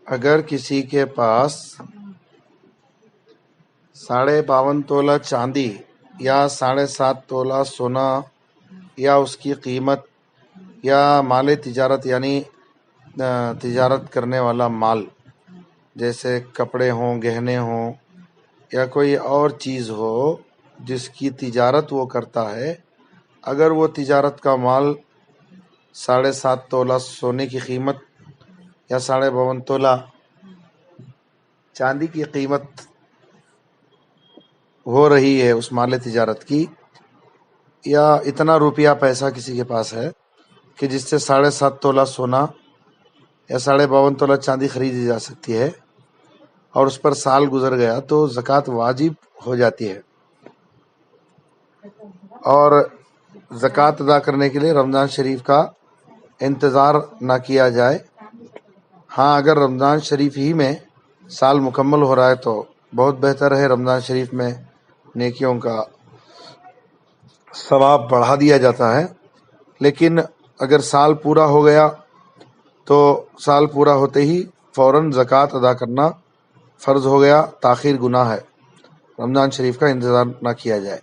اگر کسی کے پاس 52.5 تولہ چاندی یا 7.5 تولہ سونا یا اس کی قیمت یا مال تجارت یعنی تجارت کرنے والا مال جیسے کپڑے ہوں، گہنے ہوں یا کوئی اور چیز ہو جس کی تجارت وہ کرتا ہے، اگر وہ تجارت کا مال 7.5 تولہ سونے کی قیمت یا 52.5 تولہ چاندی کی قیمت ہو رہی ہے اس مال تجارت کی، یا اتنا روپیہ پیسہ کسی کے پاس ہے کہ جس سے 7.5 تولہ سونا یا 52.5 تولہ چاندی خریدی جا سکتی ہے، اور اس پر سال گزر گیا تو زکوٰۃ واجب ہو جاتی ہے۔ اور زکوٰۃ ادا کرنے کے لیے رمضان شریف کا انتظار نہ کیا جائے۔ ہاں، اگر رمضان شریف ہی میں سال مکمل ہو رہا ہے تو بہت بہتر ہے، رمضان شریف میں نیکیوں کا ثواب بڑھا دیا جاتا ہے۔ لیکن اگر سال پورا ہو گیا تو سال پورا ہوتے ہی فوراً زکوٰۃ ادا کرنا فرض ہو گیا، تاخیر گناہ ہے، رمضان شریف کا انتظار نہ کیا جائے۔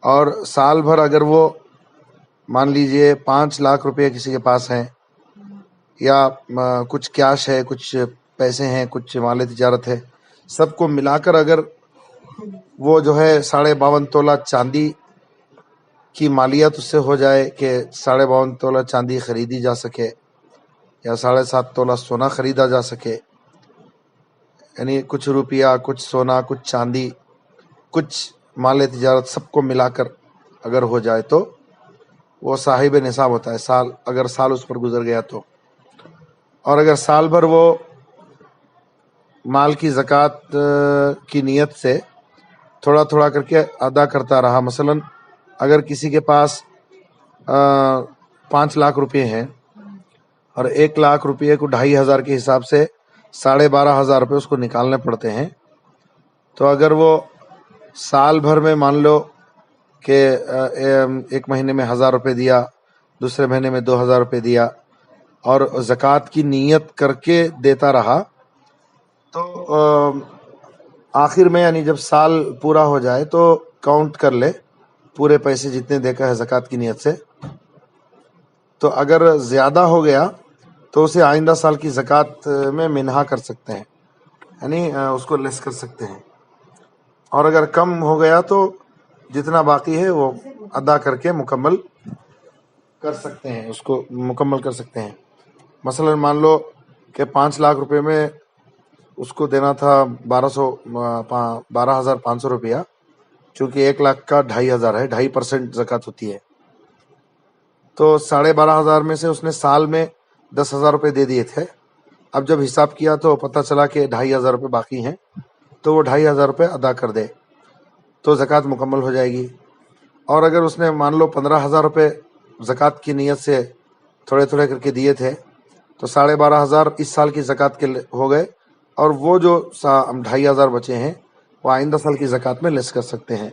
اور سال بھر اگر وہ مان لیجئے 5 لاکھ روپے کسی کے پاس ہیں، یا کچھ کیش ہے، کچھ پیسے ہیں، کچھ مال تجارت ہے، سب کو ملا کر اگر وہ جو ہے 52.5 تولہ چاندی کی مالیت اس سے ہو جائے کہ 52.5 تولہ چاندی خریدی جا سکے یا 7.5 تولہ سونا خریدا جا سکے، یعنی کچھ روپیہ، کچھ سونا، کچھ چاندی، کچھ مال تجارت سب کو ملا کر اگر ہو جائے تو وہ صاحب نصاب ہوتا ہے، اگر سال اس پر گزر گیا تو۔ اور اگر سال بھر وہ مال کی زکوٰۃ کی نیت سے تھوڑا تھوڑا کر کے ادا کرتا رہا، مثلا اگر کسی کے پاس 5 لاکھ روپے ہیں اور 1 لاکھ روپے کو 2,500 کے حساب سے 12,500 روپے اس کو نکالنے پڑتے ہیں، تو اگر وہ سال بھر میں مان لو کہ ایک مہینے میں 1,000 روپے دیا، دوسرے مہینے میں 2,000 روپے دیا، اور زکوٰۃ کی نیت کر کے دیتا رہا، تو آخر میں یعنی جب سال پورا ہو جائے تو کاؤنٹ کر لے پورے پیسے جتنے دے کا ہے زکوٰۃ کی نیت سے، تو اگر زیادہ ہو گیا تو اسے آئندہ سال کی زکوٰۃ میں منہا کر سکتے ہیں، یعنی اس کو لیس کر سکتے ہیں۔ اور اگر کم ہو گیا تو جتنا باقی ہے وہ ادا کر کے مکمل کر سکتے ہیں، اس کو مکمل کر سکتے ہیں۔ مثلا مان لو کہ 5 لاکھ روپے میں اس کو دینا تھا 12,500 روپیہ، چونکہ 1 لاکھ کا 2,500 ہے، 2.5% زکوٰۃ ہوتی ہے، تو 12,500 میں سے اس نے سال میں 10,000 روپے دے دیے تھے۔ اب جب حساب کیا تو پتہ چلا کہ 2,500 روپے باقی ہیں، تو وہ 2,500 روپے ادا کر دے تو زکوٰۃ مکمل ہو جائے گی۔ اور اگر اس نے مان لو 15,000 روپے زکوٰۃ کی نیت سے تھوڑے تھوڑے کر کے دیے تھے، تو 12,500 اس سال کی زکوٰۃ کے ہو گئے، اور وہ جو 2,500 بچے ہیں وہ آئندہ سال کی زکوٰۃ میں لیس کر سکتے ہیں۔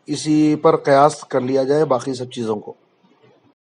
اسی پر قیاس کر لیا جائے باقی سب چیزوں کو۔